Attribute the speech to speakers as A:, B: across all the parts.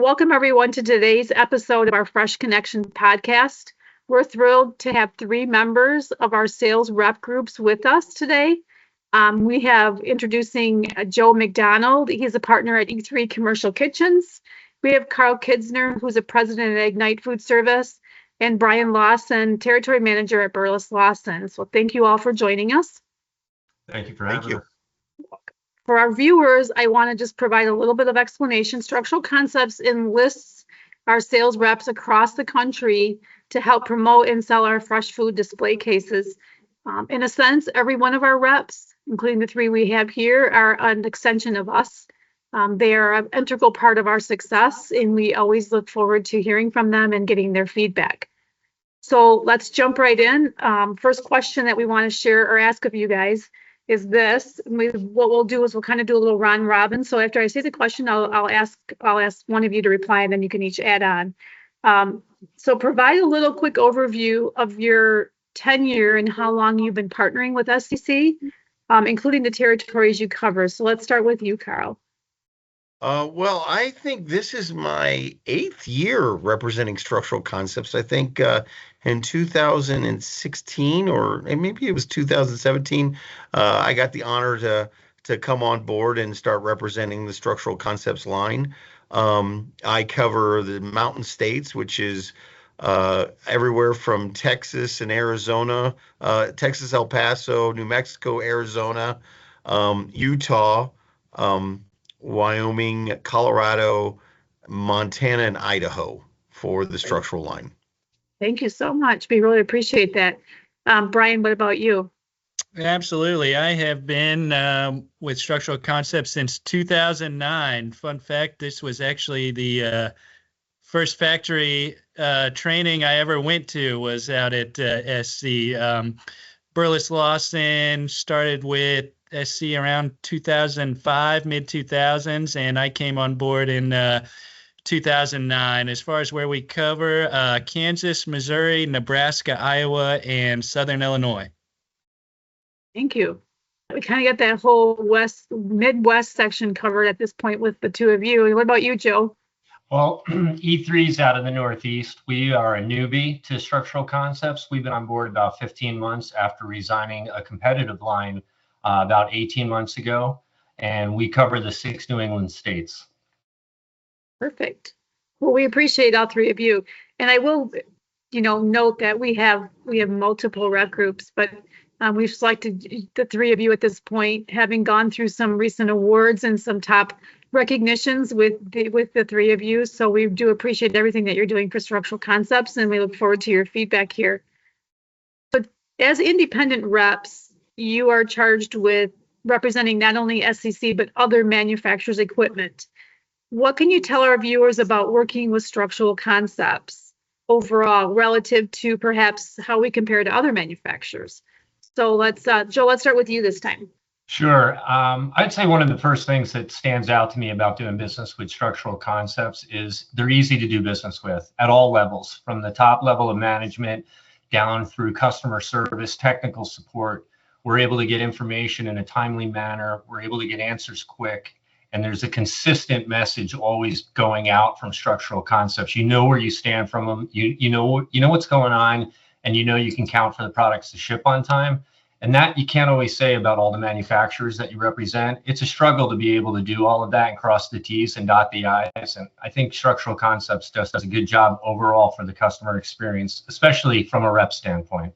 A: welcome everyone to today's episode of our Fresh Connection podcast. We're thrilled to have three members of our sales rep groups with us today. We have introducing Joe McDonald. He's a partner at E3 Commercial Kitchens. We have Carl Kidsner, who's a president at Ignite Food Service, and Brian Lawson, territory manager at Burles Lawson. So thank you all for joining us.
B: Thank you for having us.
A: For our viewers, I want to just provide a little bit of explanation. Structural Concepts enlists our sales reps across the country to help promote and sell our fresh food display cases. In a sense, every one of our reps, including the three we have here, are an extension of us. They are an integral part of our success, and we always look forward to hearing from them and getting their feedback. So let's jump right in. First question that we want to share or ask of you guys is this. What we'll do is we'll kind of do a little round robin. So after I say the question, I'll ask one of you to reply, and then you can each add on. So provide a little quick overview of your tenure and how long you've been partnering with SCC, including the territories you cover. So let's start with you, Carl.
C: Well, I think this is my 8th year representing Structural Concepts. I think in 2016 or maybe it was 2017, I got the honor to come on board and start representing the Structural Concepts line. I cover the Mountain States, which is everywhere from Texas and Arizona, Texas, El Paso, New Mexico, Arizona, Utah, Wyoming, Colorado, Montana, and Idaho for the structural line.
A: Thank you so much. We really appreciate that. Brian, what about you?
D: Absolutely. I have been with Structural Concepts since 2009. Fun fact, this was actually the first factory training I ever went to was out at SC. Burles Lawson started with SC around 2005, mid-2000s, and I came on board in 2009. As far as where we cover, Kansas, Missouri, Nebraska, Iowa, and Southern Illinois.
A: Thank you. We kind of got that whole Midwest section covered at this point with the two of you. What about you, Joe?
B: Well, E3 is out of the Northeast. We are a newbie to Structural Concepts. We've been on board about 15 months after resigning a competitive line about 18 months ago, and we cover the 6 New England states.
A: Perfect. Well, we appreciate all three of you, and I will, note that we have multiple rep groups, but we've selected the three of you at this point, having gone through some recent awards and some top recognitions with the three of you. So we do appreciate everything that you're doing for Structural Concepts, and we look forward to your feedback here. But as independent reps, you are charged with representing not only SCC, but other manufacturers' equipment. What can you tell our viewers about working with Structural Concepts overall relative to perhaps how we compare to other manufacturers? So Joe, let's start with you this time.
B: Sure. I'd say one of the first things that stands out to me about doing business with Structural Concepts is they're easy to do business with at all levels, from the top level of management down through customer service, technical support. We're able to get information in a timely manner. We're able to get answers quick. And there's a consistent message always going out from Structural Concepts. You know where you stand from them. You know what's going on, and you can count for the products to ship on time. And that you can't always say about all the manufacturers that you represent. It's a struggle to be able to do all of that and cross the T's and dot the I's. And I think Structural Concepts does a good job overall for the customer experience, especially from a rep standpoint.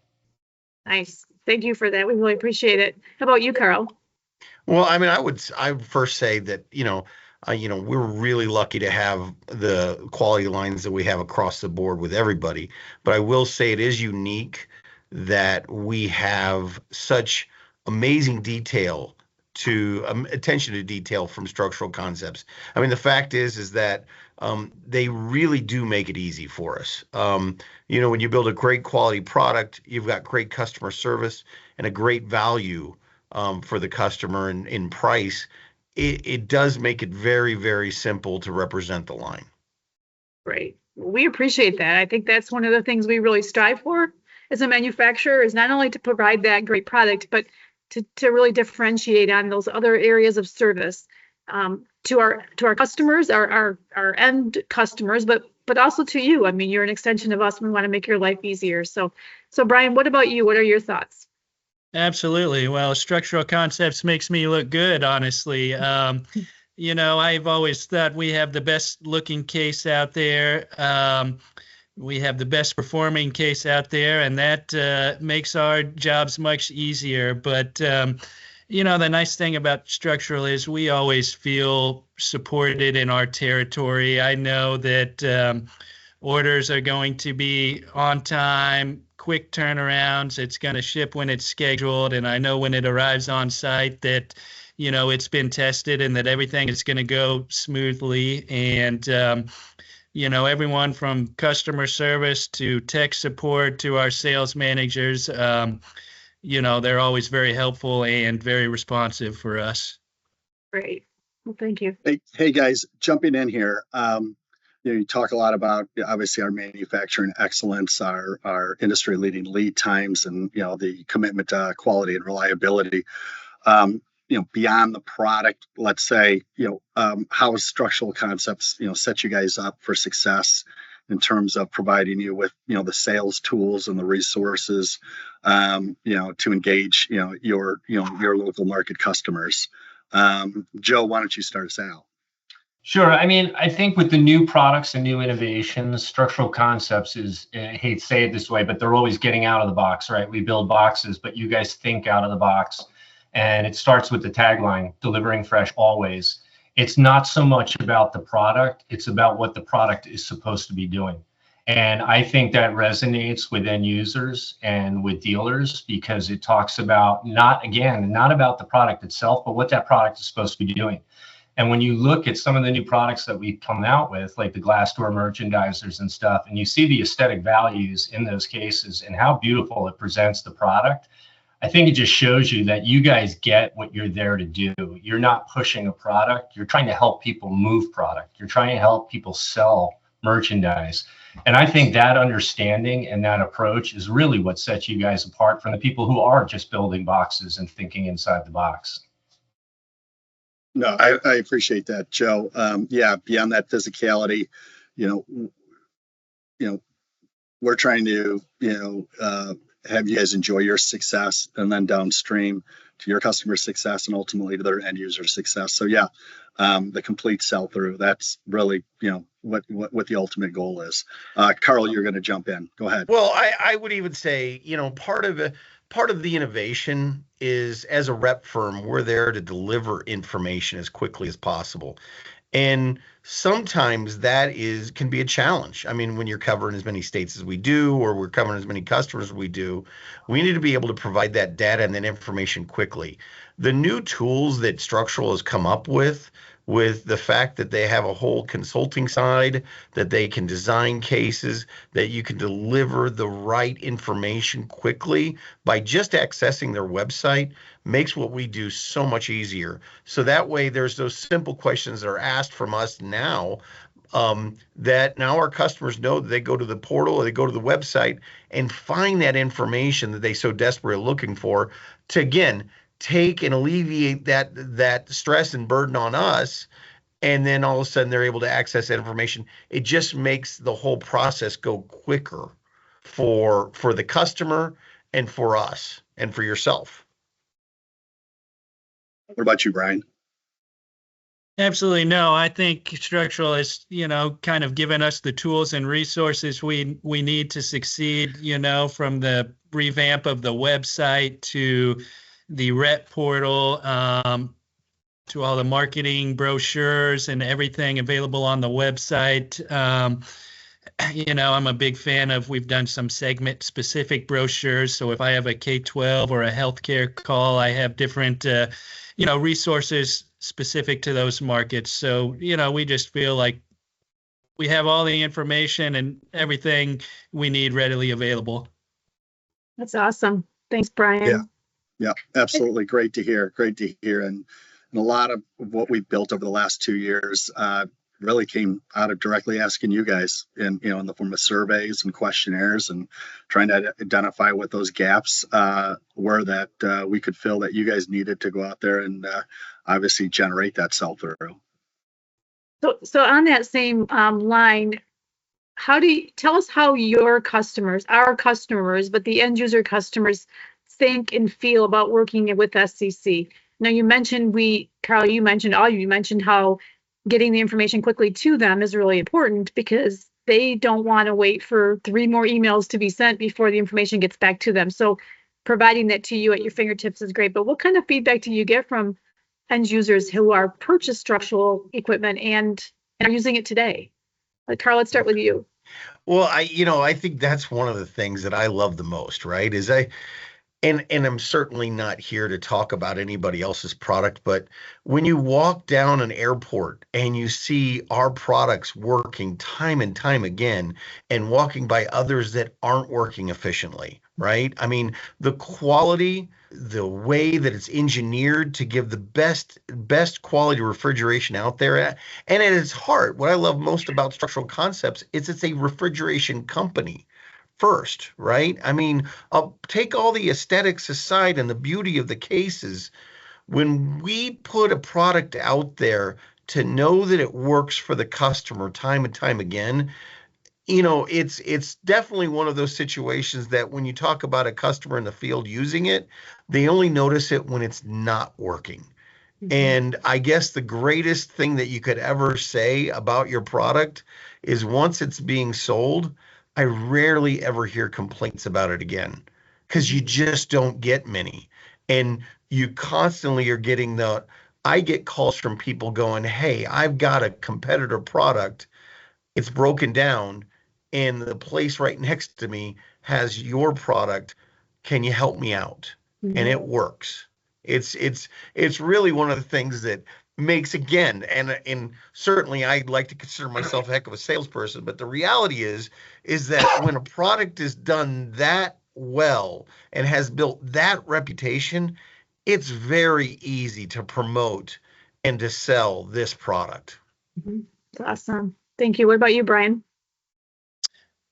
A: Nice. Thank you for that. We really appreciate it. How about you, Carl?
C: Well, I mean, I would first say that, we're really lucky to have the quality lines that we have across the board with everybody. But I will say it is unique that we have such amazing detail to attention to detail from Structural Concepts. I mean, the fact is that they really do make it easy for us. When you build a great quality product, you've got great customer service and a great value for the customer in price. It does make it very, very simple to represent the line.
A: Great. We appreciate that. I think that's one of the things we really strive for as a manufacturer, is not only to provide that great product, but to really differentiate on those other areas of service. our customers, our end customers, but also to you. I mean, you're an extension of us. We want to make your life easier. So Brian, what about you? What are your thoughts?
D: Absolutely. Well, structural concepts makes me look good, honestly. I've always thought we have the best looking case out there. We have the best performing case out there, and that makes our jobs much easier. But the nice thing about structural is we always feel supported in our territory. I know that orders are going to be on time, quick turnarounds. It's going to ship when it's scheduled. And I know when it arrives on site that, it's been tested and that everything is going to go smoothly. And, everyone from customer service to tech support to our sales managers, they're always very helpful and very responsive for us.
A: Great. Well, thank you.
E: Hey guys, jumping in here. You talk a lot about obviously our manufacturing excellence, our industry leading lead times, and the commitment to quality and reliability. Beyond the product, let's say, how Structural Concepts, set you guys up for success in terms of providing you with, the sales tools and the resources, to engage, your local market customers. Joe, why don't you start us out?
B: Sure. I mean, I think with the new products and new innovations, Structural Concepts is, I hate to say it this way, but they're always getting out of the box, right? We build boxes, but you guys think out of the box. And it starts with the tagline, delivering fresh always. It's not so much about the product, it's about what the product is supposed to be doing. And I think that resonates with end users and with dealers because it talks about not about the product itself, but what that product is supposed to be doing. And when you look at some of the new products that we've come out with, like the glass door merchandisers and stuff, and you see the aesthetic values in those cases and how beautiful it presents the product, I think it just shows you that you guys get what you're there to do. You're not pushing a product. You're trying to help people move product. You're trying to help people sell merchandise. And I think that understanding and that approach is really what sets you guys apart from the people who are just building boxes and thinking inside the box.
E: No, I appreciate that, Joe. Beyond that physicality, we're trying to, have you guys enjoy your success and then downstream to your customer success and ultimately to their end user success. So the complete sell through, that's really, what the ultimate goal is. Carl, you're going to jump in. Go ahead.
C: Well, I would even say, part of the innovation is, as a rep firm, we're there to deliver information as quickly as possible. And sometimes that can be a challenge. I mean, when you're covering as many states as we do, or we're covering as many customers as we do, we need to be able to provide that data and that information quickly. The new tools that Structural has come up with the fact that they have a whole consulting side, that they can design cases, that you can deliver the right information quickly by just accessing their website, makes what we do so much easier. So that way there's those simple questions that are asked from us now, that now our customers know that they go to the portal or they go to the website and find that information that they so desperately are looking for to, again, take and alleviate that stress and burden on us. And then all of a sudden they're able to access that information. It just makes the whole process go quicker for the customer and for us and for yourself.
E: What about you, Brian?
D: Absolutely. No, I think Structural is, kind of given us the tools and resources we need to succeed, from the revamp of the website to the rep portal, to all the marketing brochures and everything available on the website. I'm a big fan of, we've done some segment specific brochures. So if I have a K-12 or a healthcare call, I have different, resources specific to those markets. So, we just feel like we have all the information and everything we need readily available.
A: That's awesome. Thanks, Brian.
E: Yeah, absolutely. Great to hear. And a lot of what we've built over the last 2 years really came out of directly asking you guys in the form of surveys and questionnaires and trying to identify what those gaps were that we could fill that you guys needed to go out there and obviously generate that sell through.
A: So on that same line, tell us how your customers, our customers, but the end user customers think and feel about working with SCC. Now you mentioned Carl, you mentioned how getting the information quickly to them is really important because they don't want to wait for 3 more emails to be sent before the information gets back to them. So providing that to you at your fingertips is great. But what kind of feedback do you get from end users who are purchased structural equipment and are using it today? Carl, let's start with you.
C: Well, I think that's one of the things that I love the most, right? And I'm certainly not here to talk about anybody else's product, but when you walk down an airport and you see our products working time and time again and walking by others that aren't working efficiently, right? I mean, the quality, the way that it's engineered to give the best quality refrigeration out there and at its heart, what I love most about Structural Concepts is it's a refrigeration company first, right? I mean, I'll take all the aesthetics aside and the beauty of the cases. When we put a product out there to know that it works for the customer time and time again, it's definitely one of those situations that when you talk about a customer in the field using it, they only notice it when it's not working. And I guess the greatest thing that you could ever say about your product is once it's being sold, I rarely ever hear complaints about it again because you just don't get many. And you constantly are getting I get calls from people going, "Hey, I've got a competitor product. It's broken down, and the place right next to me has your product. Can you help me out?" And it works. It's really one of the things that makes, again, and certainly I'd like to consider myself a heck of a salesperson, but the reality is that when a product is done that well and has built that reputation, it's very easy to promote and to sell this product.
A: That's awesome. Thank you. What about you, Brian?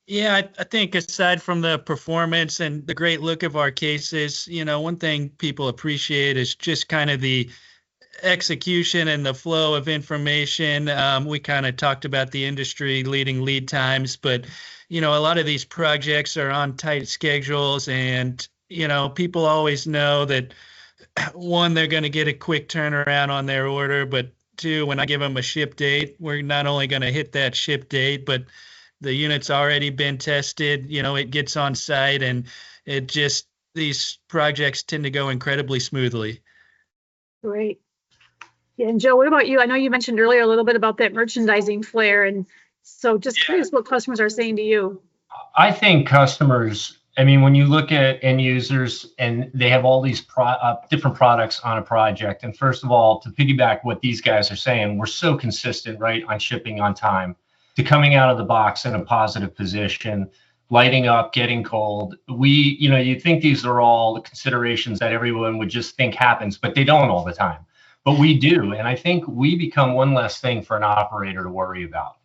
D: Yeah, I think aside from the performance and the great look of our cases, one thing people appreciate is just kind of the execution and the flow of information. We kind of talked about the industry leading lead times, but a lot of these projects are on tight schedules, and people always know that one, they're going to get a quick turnaround on their order, but two, when I give them a ship date, we're not only going to hit that ship date, but the unit's already been tested, it gets on site, and these projects tend to go incredibly smoothly.
A: Great. Yeah, and Joe, what about you? I know you mentioned earlier a little bit about that merchandising flair, and so just curious what customers are saying to you.
B: I think customers, when you look at end users and they have all these different products on a project, and first of all, to piggyback what these guys are saying, we're so consistent, right, on shipping on time, to coming out of the box in a positive position, lighting up, getting cold. You think these are all the considerations that everyone would just think happens, but they don't all the time. But we do. And I think we become one less thing for an operator to worry about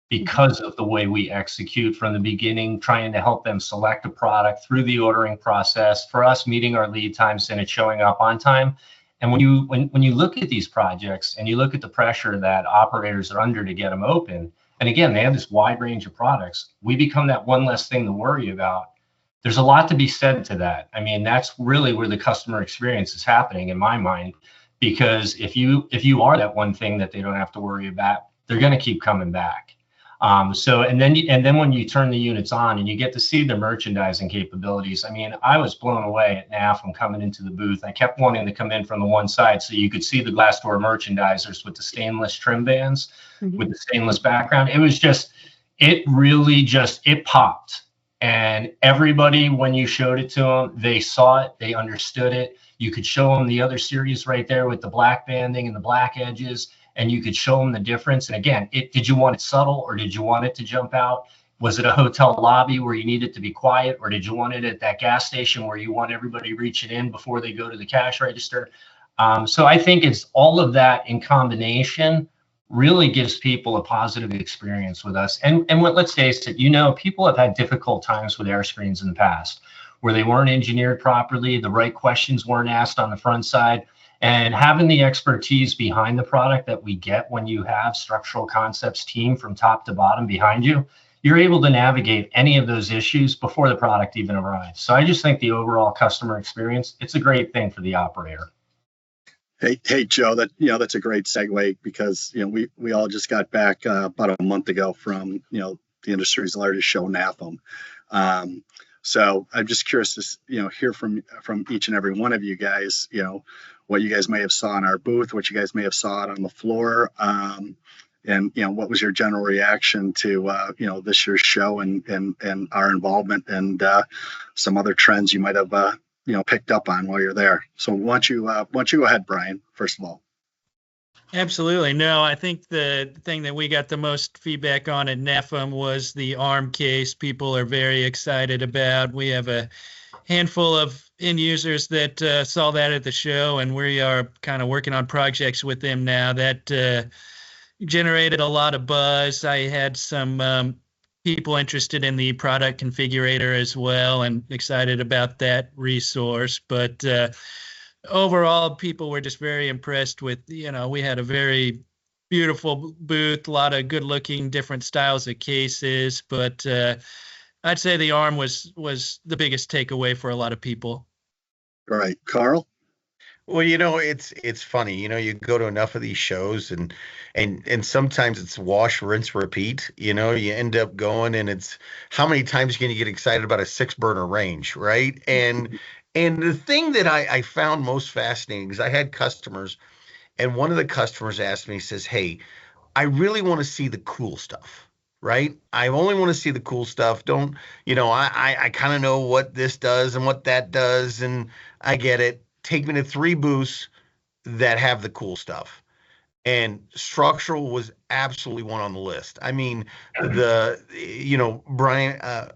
B: because of the way we execute from the beginning, trying to help them select a product through the ordering process, for us meeting our lead times and it showing up on time. And when you look at these projects and you look at the pressure that operators are under to get them open, and again, they have this wide range of products, we become that one less thing to worry about. There's a lot to be said to that. That's really where the customer experience is happening in my mind, because if you are that one thing that they don't have to worry about, they're going to keep coming back. And then when you turn the units on and you get to see the merchandising capabilities, I was blown away at NAF from coming into the booth. I kept wanting to come in from the one side so you could see the glass door merchandisers with the stainless trim bands, with the stainless background. It popped. And everybody, when you showed it to them, they saw it, they understood it. You could show them the other series right there with the black banding and the black edges, and you could show them the difference. And again, did you want it subtle or did you want it to jump out? Was it a hotel lobby where you need it to be quiet, or did you want it at that gas station where you want everybody reaching in before they go to the cash register? So I think it's all of that in combination really gives people a positive experience with us. And let's face it, people have had difficult times with air screens in the past where they weren't engineered properly, the right questions weren't asked on the front side. And having the expertise behind the product that we get when you have structural concepts team from top to bottom behind you, you're able to navigate any of those issues before the product even arrives. So I just think the overall customer experience, it's a great thing for the operator.
E: Hey, Joe, that's a great segue because, we all just got back about a month ago from, the industry's largest show, NAFM. So I'm just curious to, hear from each and every one of you guys, what you guys may have saw in our booth, what you guys may have saw out on the floor. And, what was your general reaction to, this year's show and our involvement and some other trends you might have, picked up on while you're there. So why don't you go ahead, Brian, first of all?
D: Absolutely. No, I think the thing that we got the most feedback on at NAFM was the ARM case. People are very excited about. We have a handful of end users that saw that at the show, and we are kind of working on projects with them now that generated a lot of buzz. I had some people interested in the product configurator as well and excited about that resource. But overall, people were just very impressed with, we had a very beautiful booth, a lot of good looking different styles of cases. But I'd say the ARM was the biggest takeaway for a lot of people.
E: All right, Carl?
C: Well, it's funny. You go to enough of these shows and sometimes it's wash, rinse, repeat. You end up going and it's how many times can you get excited about a 6-burner range, right? And the thing that I found most fascinating is I had customers, and one of the customers asked me, says, "Hey, I really want to see the cool stuff." Right? I only want to see the cool stuff. Don't, I kind of know what this does and what that does, and I get it. Take me to 3 booths that have the cool stuff. And structural was absolutely one on the list. I mean, Brian,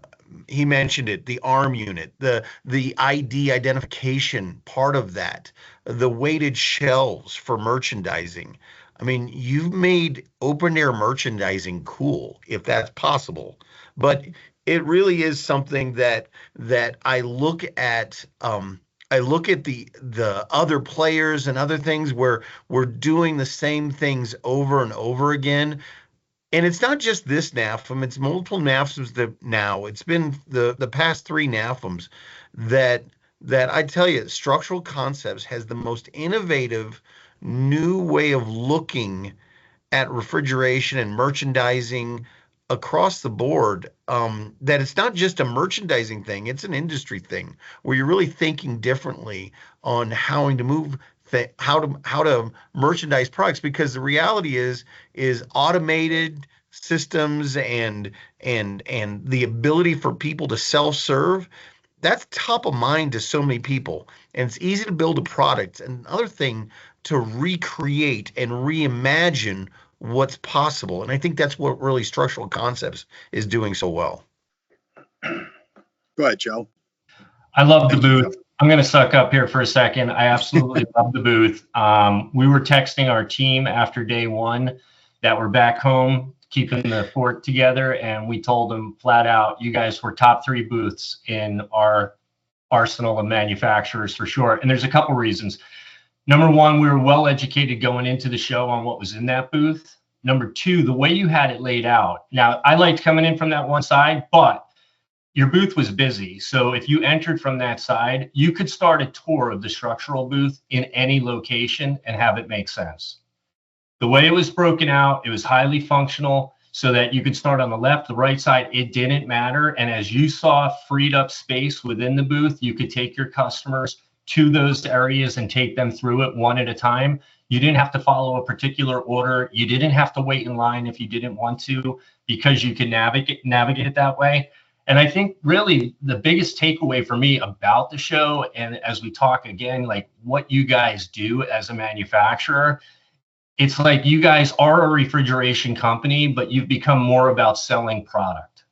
C: he mentioned it, the ARM unit, the ID identification part of that, the weighted shelves for merchandising. I mean, you've made open air merchandising cool, if that's possible. But it really is something that I look at. I look at the other players and other things where we're doing the same things over and over again. And it's not just this NAFM, it's multiple NAFMs now. It's been the past 3 NAFMs that I tell you, Structural Concepts has the most innovative new way of looking at refrigeration and merchandising across the board, that it's not just a merchandising thing, it's an industry thing where you're really thinking differently on how to move how to merchandise products, because the reality is automated systems and the ability for people to self-serve, that's top of mind to so many people, and it's easy to build a product. Another thing, to recreate and reimagine what's possible. And I think that's what really Structural Concepts is doing so well.
E: Go ahead, Joe.
B: I love the booth. I'm going to suck up here for a second. I absolutely love the booth. We were texting our team after day 1 that we're back home, keeping the fort together. And we told them flat out, you guys were top 3 booths in our arsenal of manufacturers for sure. And there's a couple reasons. Number 1, we were well educated going into the show on what was in that booth. Number 2, the way you had it laid out. Now, I liked coming in from that one side, but your booth was busy. So if you entered from that side, you could start a tour of the structural booth in any location and have it make sense. The way it was broken out, it was highly functional so that you could start on the left, the right side, it didn't matter. And as you saw freed up space within the booth, you could take your customers to those areas and take them through it one at a time. You didn't have to follow a particular order. You didn't have to wait in line if you didn't want to, because you can navigate it that way. And I think really the biggest takeaway for me about the show, and as we talk again, like what you guys do as a manufacturer, it's like you guys are a refrigeration company, but you've become more about selling product.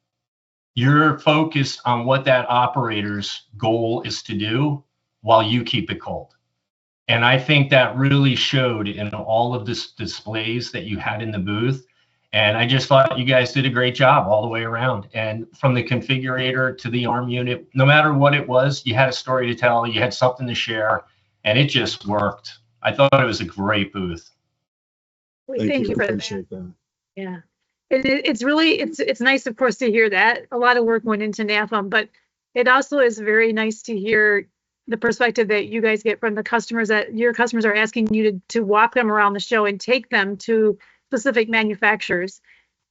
B: You're focused on what that operator's goal is to do while you keep it cold. And I think that really showed in all of this displays that you had in the booth. And I just thought you guys did a great job all the way around. And from the configurator to the ARM unit, no matter what it was, you had a story to tell, you had something to share, and it just worked. I thought it was a great booth.
A: Thank you for that.
E: Appreciate that.
A: Yeah. It's really, it's nice, of course, to hear that. A lot of work went into NAFM, but it also is very nice to hear the perspective that you guys get from the customers, that your customers are asking you to walk them around the show and take them to specific manufacturers.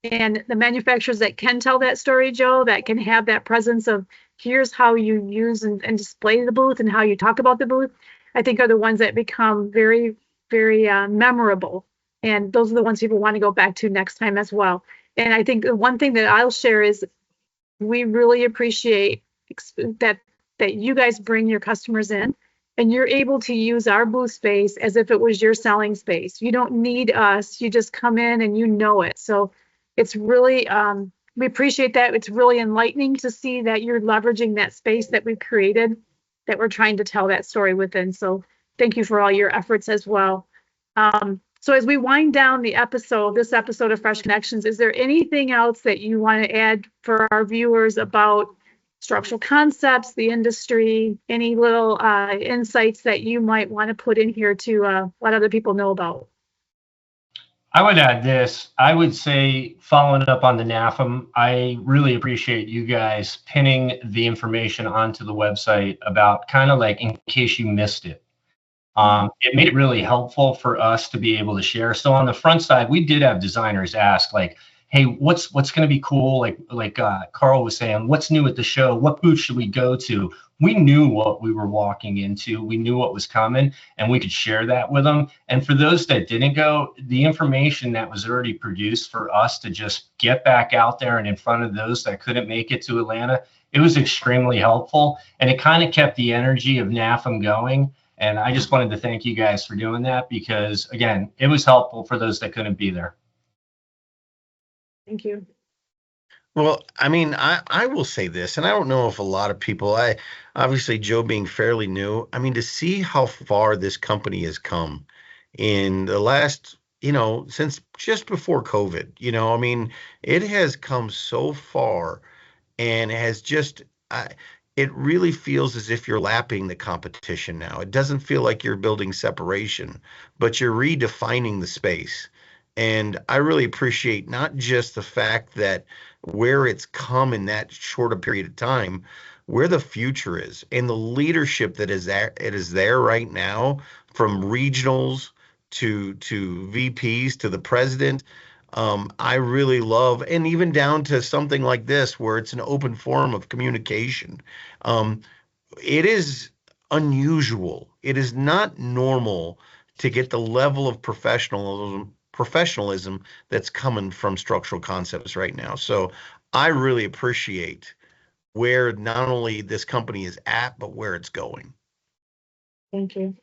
A: And the manufacturers that can tell that story, Joe, that can have that presence of here's how you use and display the booth and how you talk about the booth, I think are the ones that become very, very memorable. And those are the ones people want to go back to next time as well. And I think the one thing that I'll share is we really appreciate that you guys bring your customers in and you're able to use our booth space as if it was your selling space. You don't need us. You just come in and you know it. So it's really, we appreciate that. It's really enlightening to see that you're leveraging that space that we've created, that we're trying to tell that story within. So thank you for all your efforts as well. So as we wind down this episode of Fresh Connections, is there anything else that you want to add for our viewers about structural concepts, the industry, any little insights that you might want to put in here to let other people know about?
B: I would add this. I would say, following up on the NAFM, I really appreciate you guys pinning the information onto the website about kind of like in case you missed it. It made it really helpful for us to be able to share. So on the front side, we did have designers ask like, hey, what's going to be cool? Like Carl was saying, what's new at the show? What booth should we go to? We knew what we were walking into. We knew what was coming, and we could share that with them. And for those that didn't go, the information that was already produced for us to just get back out there and in front of those that couldn't make it to Atlanta, it was extremely helpful. And it kind of kept the energy of NAFM going. And I just wanted to thank you guys for doing that because, again, it was helpful for those that couldn't be there.
A: Thank you.
C: Well, I mean, I will say this, and I don't know if a lot of people, obviously Joe being fairly new, I mean, to see how far this company has come in the last, since just before COVID, I mean, it has come so far and has just, it really feels as if you're lapping the competition now. It doesn't feel like you're building separation, but you're redefining the space. And I really appreciate not just the fact that where it's come in that short a period of time, where the future is and the leadership that is there, it is there right now, from regionals to VPs to the president. I really love, and even down to something like this, where it's an open forum of communication. It is unusual. It is not normal to get the level of professionalism that's coming from Structural Concepts right now. So I really appreciate where not only this company is at, but where it's going.
A: Thank you.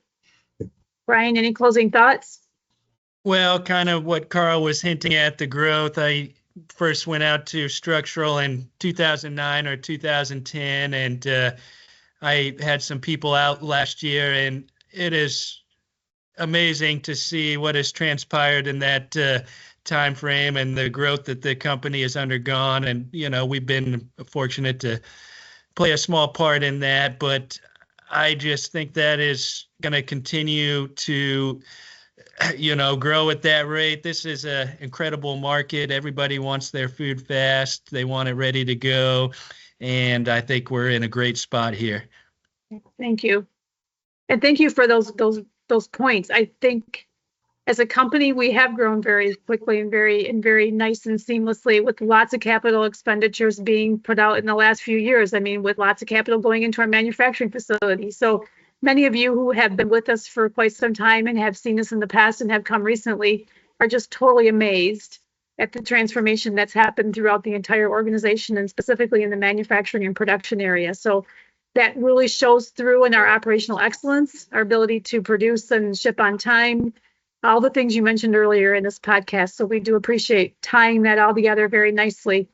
A: Brian, any closing thoughts?
D: Well, kind of what Carl was hinting at, the growth. I first went out to Structural in 2009 or 2010, and I had some people out last year, and it is amazing to see what has transpired in that time frame and the growth that the company has undergone. And, we've been fortunate to play a small part in that, but I just think that is going to continue to grow at that rate. This is an incredible market. Everybody wants their food fast. They want it ready to go. And I think we're in a great spot here.
A: Thank you. And thank you for those points. I think as a company, we have grown very quickly and very nice and seamlessly, with lots of capital expenditures being put out in the last few years. I mean, with lots of capital going into our manufacturing facility. So many of you who have been with us for quite some time and have seen us in the past and have come recently are just totally amazed at the transformation that's happened throughout the entire organization, and specifically in the manufacturing and production area. So that really shows through in our operational excellence, our ability to produce and ship on time, all the things you mentioned earlier in this podcast. So we do appreciate tying that all together very nicely.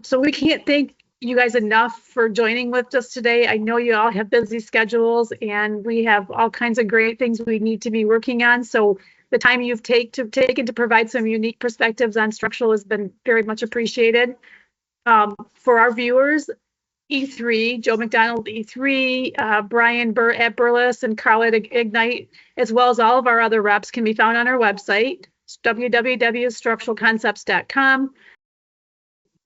A: So we can't thank you guys enough for joining with us today. I know you all have busy schedules and we have all kinds of great things we need to be working on. So the time you've taken to provide some unique perspectives on structural has been very much appreciated. For our viewers, E3, Joe McDonald E3, Brian Burr at Burles, and Carl at Ignite, as well as all of our other reps can be found on our website, www.structuralconcepts.com.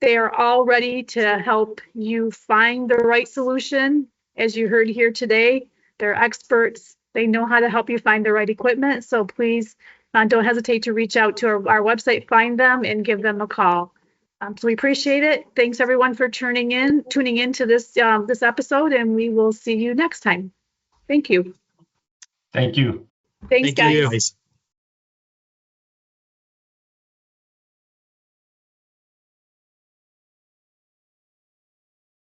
A: They are all ready to help you find the right solution. As you heard here today, they're experts. They know how to help you find the right equipment. So please don't hesitate to reach out to our website, find them, and give them a call. So we appreciate it. Thanks everyone for tuning in to this episode, and we will see you next time. Thank you.
B: Thank you.
A: Thanks,
D: Thank
A: guys.
D: you.
E: Nice.